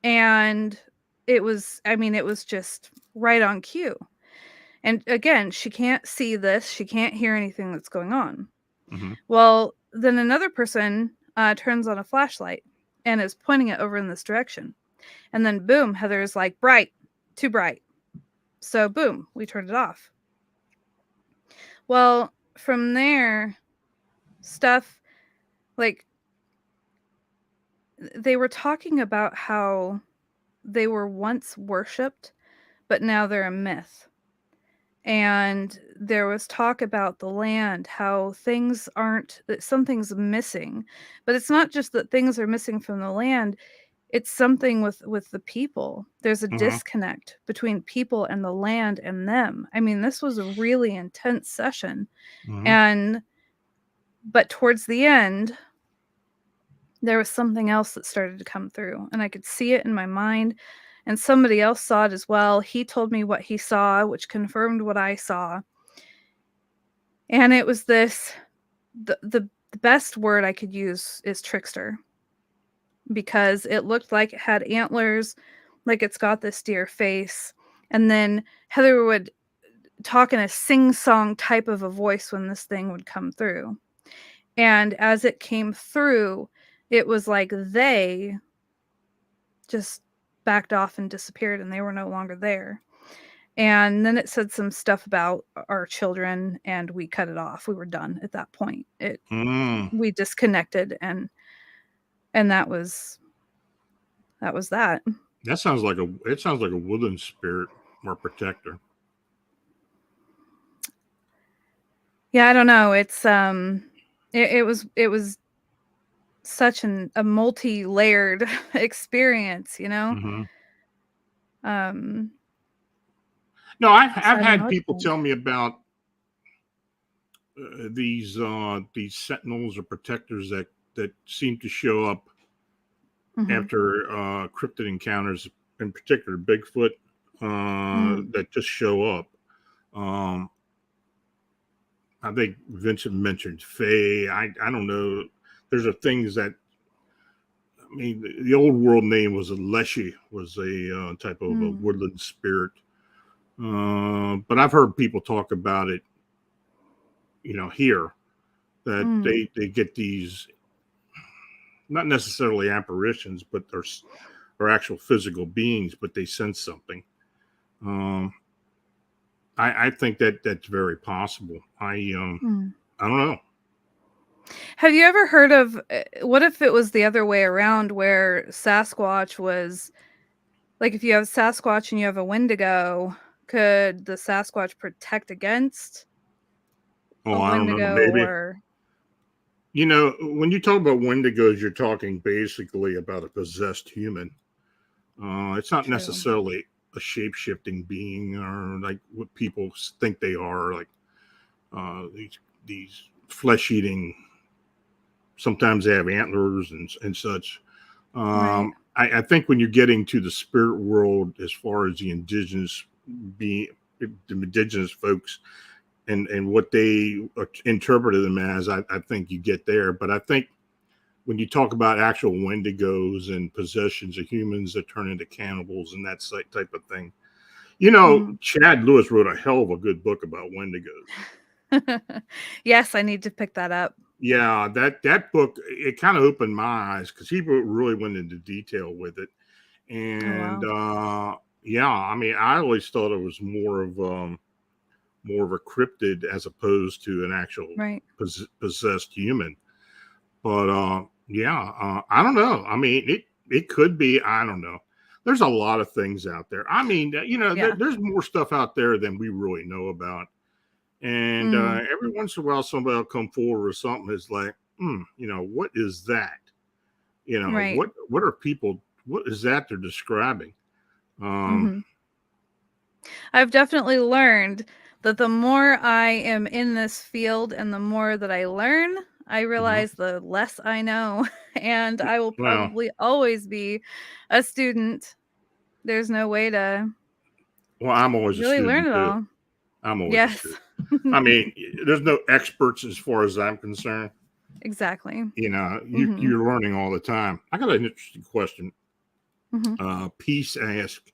Speaker 2: And it was just right on cue. And again, she can't see this, she can't hear anything that's going on. Well, then another person turns on a flashlight and is pointing it over in this direction. And then boom, Heather's like, bright, too bright. So boom, we turned it off. Well, from there, stuff like they were talking about how they were once worshipped, but now they're a myth. And there was talk about the land, how that something's missing. But it's not just that things are missing from the land. It's something with the people. There's a disconnect between people and the land and them. I mean, this was a really intense session. But towards the end, there was something else that started to come through, and I could see it in my mind, and somebody else saw it as well. He told me what he saw, which confirmed what I saw. And it was this, the best word I could use is trickster, because it looked like it had antlers, like it's got this deer face. And then Heather would talk in a sing-song type of a voice when this thing would come through. And as it came through, it was like they just backed off and disappeared, and they were no longer there. And then it said some stuff about our children, and we cut it off. We were done at that point. We disconnected, and that was that.
Speaker 1: That sounds like a woodland spirit or protector.
Speaker 2: Yeah, I don't know. It's it was such a multi-layered experience, you know.
Speaker 1: No, I've had people tell me about these sentinels or protectors that seem to show up after cryptid encounters, in particular Bigfoot, that just show up. I think Vincent mentioned Fae. I don't know. There's things that, I mean, the old world name was a Leshy, was a type of a woodland spirit. But I've heard people talk about it, here, that they get these, not necessarily apparitions, but they're actual physical beings, but they sense something. I think that's very possible. I don't know.
Speaker 2: Have you ever heard of what if it was the other way around, where Sasquatch was like, if you have Sasquatch and you have a Wendigo, could the Sasquatch protect against a
Speaker 1: I don't know.
Speaker 2: Wendigo?
Speaker 1: Maybe.
Speaker 2: Or
Speaker 1: when you talk about Wendigos, you're talking basically about a possessed human. It's not necessarily a shape-shifting being, or like what people think they are, like these flesh-eating. Sometimes they have antlers and such.
Speaker 2: right.
Speaker 1: I think when you're getting to the spirit world, as far as the indigenous folks and what they interpreted them as, I think you get there. But I think when you talk about actual Wendigos and possessions of humans that turn into cannibals and that type of thing, Chad Lewis wrote a hell of a good book about Wendigos.
Speaker 2: Yes, I need to pick that up.
Speaker 1: Yeah, that book, it kind of opened my eyes, because he really went into detail with it. And yeah, I mean, I always thought it was more of a cryptid as opposed to an actual possessed human. But yeah, I don't know. I mean, it could be. I don't know. There's a lot of things out there. I mean, there's more stuff out there than we really know about. And every once in a while, somebody will come forward with something that's like, what is that? What are people? What is that they're describing?
Speaker 2: I've definitely learned that the more I am in this field and the more that I learn, I realize the less I know, and I will probably always be a student. There's no way to
Speaker 1: I'm always
Speaker 2: really
Speaker 1: a student
Speaker 2: learn it
Speaker 1: too.
Speaker 2: all.
Speaker 1: I'm always a student. I mean, there's no experts as far as I'm concerned.
Speaker 2: Exactly.
Speaker 1: You're learning all the time. I got an interesting question. Peace asks,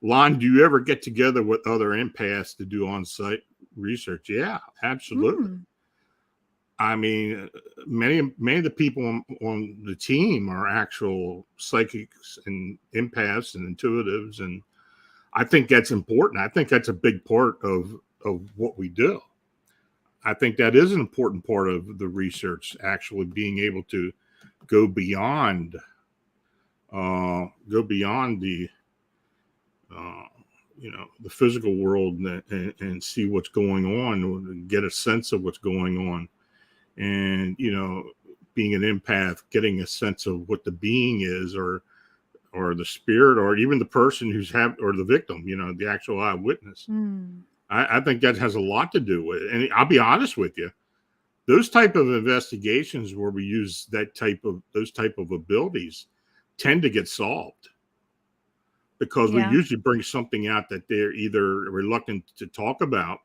Speaker 1: Lon, do you ever get together with other empaths to do on-site research? Yeah, absolutely. I mean, many of the people on the team are actual psychics and empaths and intuitives, and I think that's important. I think that's a big part of what we do. I think that is an important part of the research, actually being able to go beyond the the physical world and see what's going on, and get a sense of what's going on. And being an empath, getting a sense of what the being is, or the spirit, or even the person or the victim, the actual eyewitness. I think that has a lot to do with it. And I'll be honest with you, those type of investigations where we use those type of abilities tend to get solved, because we usually bring something out that they're either reluctant to talk about,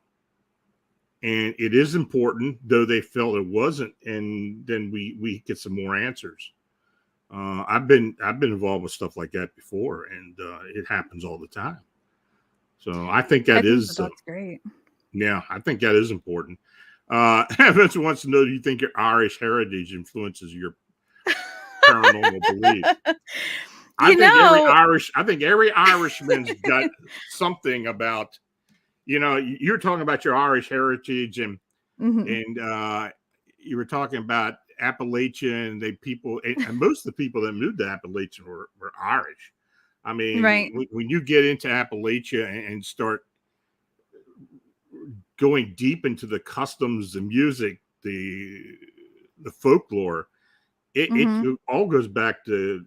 Speaker 1: and it is important, though they felt it wasn't, and then we get some more answers. I've been involved with stuff like that before, and it happens all the time. So I think that's
Speaker 2: great.
Speaker 1: Yeah, I think that is important. Vince wants to know, do you think your Irish heritage influences your paranormal belief? I think every Irishman's got something about, you're talking about your Irish heritage, and you were talking about Appalachia, and and most of the people that moved to Appalachia were Irish. I mean, when you get into Appalachia and start going deep into the customs, the music, the folklore, it all goes back to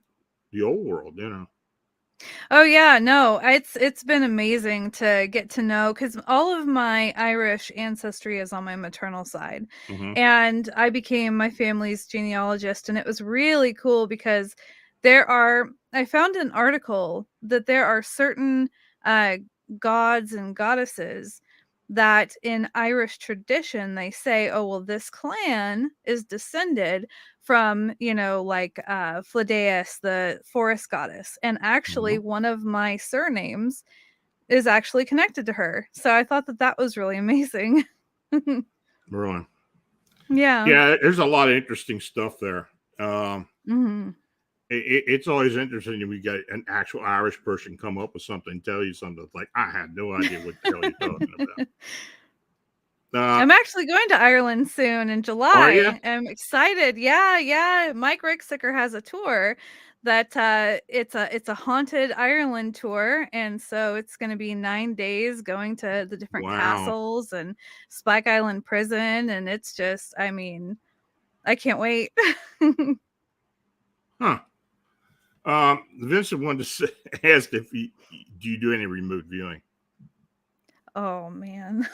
Speaker 1: the old world,
Speaker 2: Oh yeah, no, it's been amazing to get to know, because all of my Irish ancestry is on my maternal side,
Speaker 1: Mm-hmm.
Speaker 2: and I became my family's genealogist, and it was really cool because I found an article that there are certain uh, gods and goddesses that in Irish tradition they say, oh well, this clan is descended from, like Fladeus, the forest goddess. And
Speaker 1: Mm-hmm.
Speaker 2: actually, one of my surnames is actually connected to her. So I thought that that was really amazing.
Speaker 1: Really.
Speaker 2: Yeah.
Speaker 1: Yeah, there's a lot of interesting stuff there. Um,
Speaker 2: Hmm.
Speaker 1: it's always interesting when we get an actual Irish person come up with something, tell you something. It's like, I had no idea what the hell you're talking about.
Speaker 2: I'm actually going to Ireland soon in
Speaker 1: Are you?
Speaker 2: July. I'm excited. Yeah, yeah. Mike Rixicker has a tour that it's a haunted Ireland tour, and so it's going to be 9 days going to the different
Speaker 1: Wow.
Speaker 2: castles and Spike Island prison, and it's just, I mean, I can't wait.
Speaker 1: Huh. Vincent wanted to say, asked if you do you do any remote viewing?
Speaker 2: Oh man.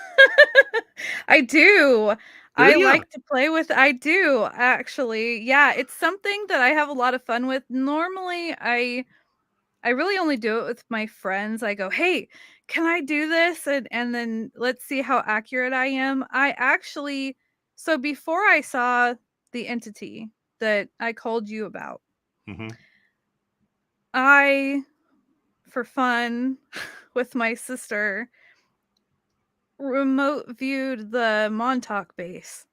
Speaker 2: I do.
Speaker 1: Do
Speaker 2: I
Speaker 1: you?
Speaker 2: like to play with I do actually. Yeah, it's something that I have a lot of fun with. Normally, I really only do it with my friends. I go, "Hey, can I do this?" And then let's see how accurate I am. I actually So before I saw the entity that I called you about,
Speaker 1: Mm-hmm.
Speaker 2: I, for fun, with my sister, remote viewed the Montauk base.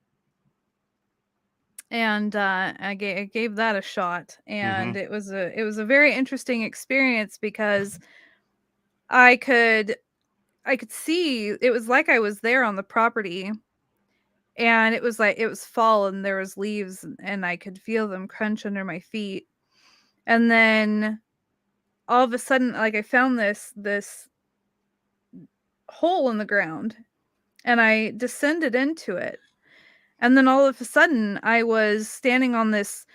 Speaker 2: And I gave that a shot,
Speaker 1: Mm-hmm.
Speaker 2: and it was a very interesting experience because I could I could see, it was like I was there on the property, and it was like it was fall and there was leaves, and I could feel them crunch under my feet. And then all of a sudden, like, I found this hole in the ground, and I descended into it. And then all of a sudden I was standing on this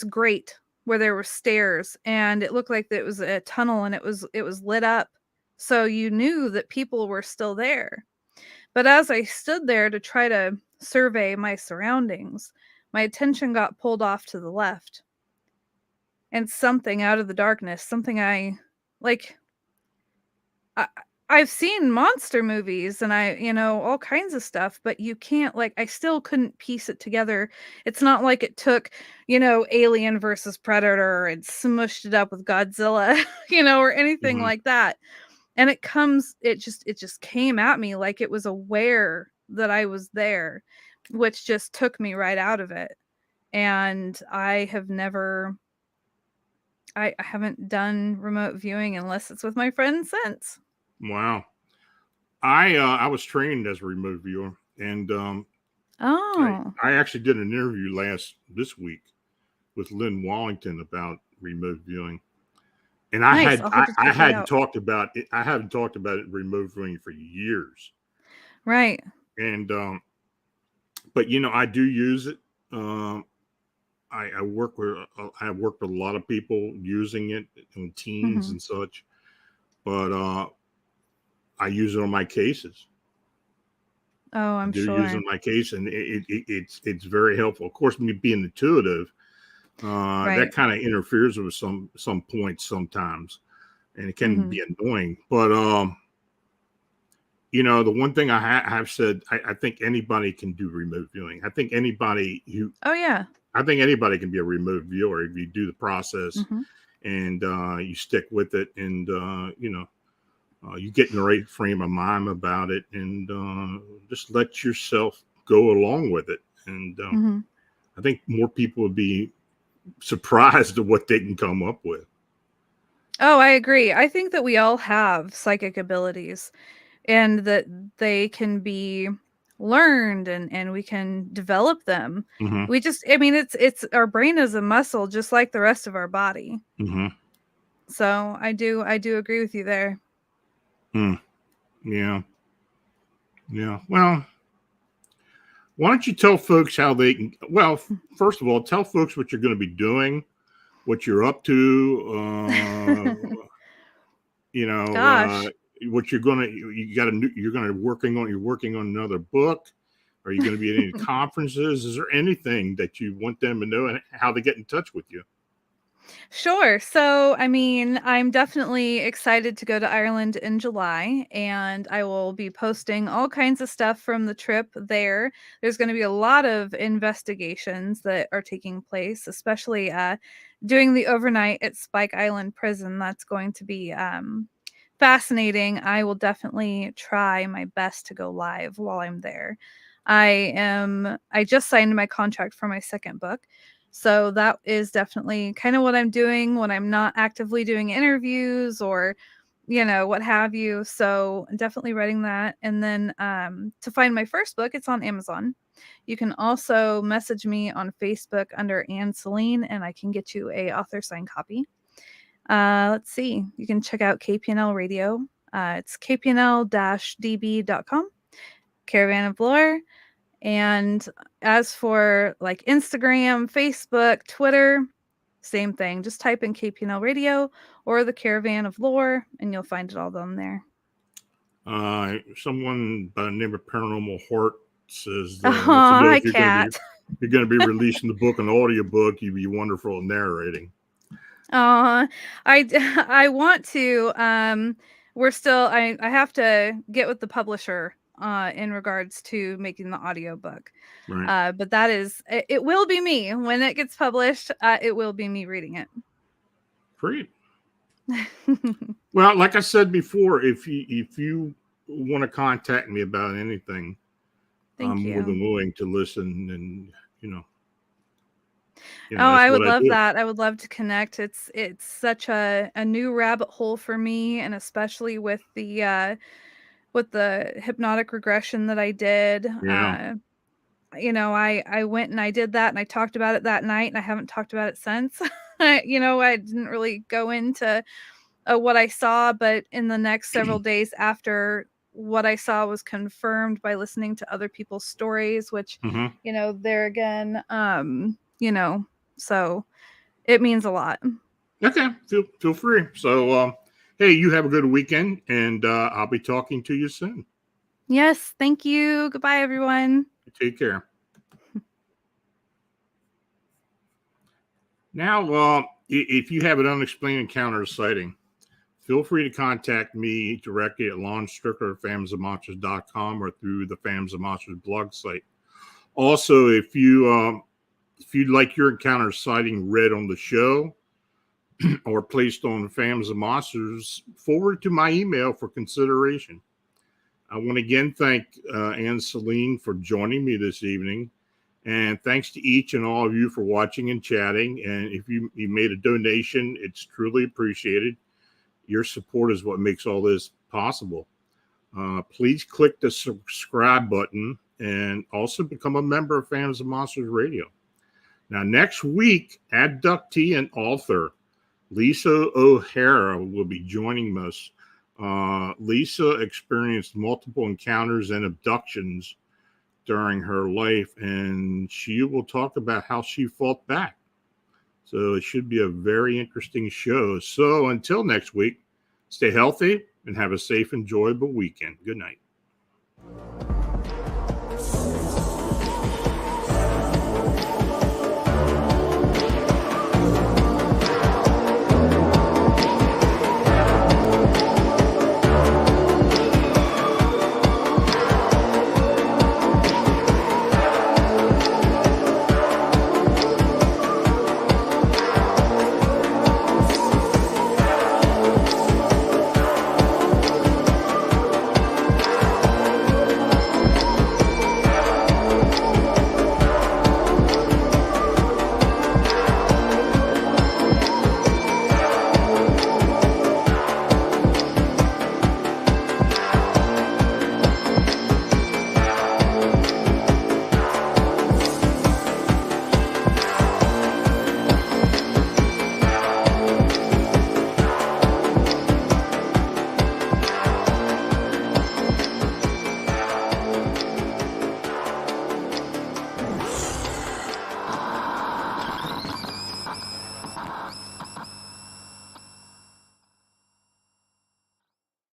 Speaker 2: grate where there were stairs, and it looked like it was a tunnel, and it was lit up, so you knew that people were still there. But as I stood there to try to survey my surroundings, my attention got pulled off to the left, and something out of the darkness, something I like I I've seen monster movies, and all kinds of stuff, but you can't, like, I still couldn't piece it together. It's not like it took, Alien versus Predator and smushed it up with Godzilla, or anything
Speaker 1: Mm-hmm.
Speaker 2: like that. And it just came at me like it was aware that I was there, which just took me right out of it. And I haven't done remote viewing unless it's with my friends since.
Speaker 1: Wow. I was trained as a remote viewer, and I
Speaker 2: Oh,
Speaker 1: I actually did an interview this week with Lynn Wallington about remote viewing. And
Speaker 2: nice. I'll have to
Speaker 1: I
Speaker 2: check that
Speaker 1: hadn't
Speaker 2: out.
Speaker 1: talked about it. I haven't talked about it remote viewing for years.
Speaker 2: Right.
Speaker 1: And but I do use it. Um, I work with I worked with a lot of people using it on teams
Speaker 2: Hmm.
Speaker 1: and such. But I use it on my cases.
Speaker 2: Oh,
Speaker 1: I
Speaker 2: I'm
Speaker 1: do use it
Speaker 2: sure.
Speaker 1: on my case, and it's very helpful. Of course, me being intuitive, that
Speaker 2: Right.
Speaker 1: kind of interferes with some points sometimes, and it can
Speaker 2: Hmm.
Speaker 1: be annoying. But the one thing have said, I think anybody can do remote viewing.
Speaker 2: Oh yeah.
Speaker 1: I think anybody can be a remote viewer if you do the process
Speaker 2: Hmm.
Speaker 1: and you stick with it, and you get in the right frame of mind about it, and just let yourself go along with it. And
Speaker 2: Hmm.
Speaker 1: I think more people would be surprised at what they can come up with.
Speaker 2: Oh, I agree. I think that we all have psychic abilities, and that they can be learned, and we can develop them.
Speaker 1: Mm-hmm.
Speaker 2: We just I mean, it's our brain is a muscle just like the rest of our body.
Speaker 1: Mm-hmm.
Speaker 2: So I do agree with you there.
Speaker 1: Mm. Yeah. Yeah. Well, why don't you tell folks how they can? Well, first of all, tell folks what you're going to be doing, what you're up to. You know,
Speaker 2: Gosh.
Speaker 1: what you're working on another book. Are you going to be at any conferences? Is there anything that you want them to know and how they get in touch with you?
Speaker 2: Sure. So, I mean, I'm definitely excited to go to Ireland in July, and I will be posting all kinds of stuff from the trip there. There's going to be a lot of investigations that are taking place, especially doing the overnight at Spike Island Prison. That's going to be fascinating. I will definitely try my best to go live while I'm there. I just signed my contract for my second book. So that is definitely kind of what I'm doing when I'm not actively doing interviews or, what have you. So I'm definitely writing that. And then to find my first book, it's on Amazon. You can also message me on Facebook under Ann Selene, and I can get you a author signed copy. Let's see. You can check out KPNL Radio. It's kpnl-db.com. Caravan of Lore. And as for like Instagram, Facebook, Twitter, same thing. Just type in KPNL Radio or the Caravan of Lore, and you'll find it all down there.
Speaker 1: Someone by the name of Paranormal Heart says,
Speaker 2: Hi,
Speaker 1: if you're
Speaker 2: cat.
Speaker 1: going to be releasing the book, an audiobook, you'd be wonderful at narrating.
Speaker 2: I want to. We're still. I have to get with the publisher in regards to making the audiobook.
Speaker 1: Right.
Speaker 2: But that is, it will be me when it gets published. It will be me reading it.
Speaker 1: Great. Well, like I said before, if you want to contact me about anything, I'm more than willing to listen, and
Speaker 2: I would love that. I would love to connect. It's such a new rabbit hole for me, and especially with the hypnotic regression that I did.
Speaker 1: Yeah.
Speaker 2: I went and I did that, and I talked about it that night, and I haven't talked about it since. I didn't really go into what I saw, but in the next several days after what I saw was confirmed by listening to other people's stories, which, there again, so it means a lot.
Speaker 1: Okay. Feel free. So, hey, you have a good weekend, and I'll be talking to you soon.
Speaker 2: Yes. Thank you. Goodbye, everyone.
Speaker 1: Take care. Now, if you have an unexplained encounter or sighting, feel free to contact me directly at Lon Strickler at famsofmonsters.com or through the Fams of Monsters blog site. Also, if you'd like your encounter sighting read on the show or placed on Fams of Monsters, forward to my email for consideration. I want to again thank Ann Selene for joining me this evening. And thanks to each and all of you for watching and chatting. And if you made a donation, it's truly appreciated. Your support is what makes all this possible. Please click the subscribe button and also become a member of Fans of Monsters Radio. Now, next week, abductee and author Lisa O'Hara will be joining us. Lisa experienced multiple encounters and abductions during her life, and she will talk about how she fought back. So it should be a very interesting show. So until next week, stay healthy and have a safe, enjoyable weekend. Good night.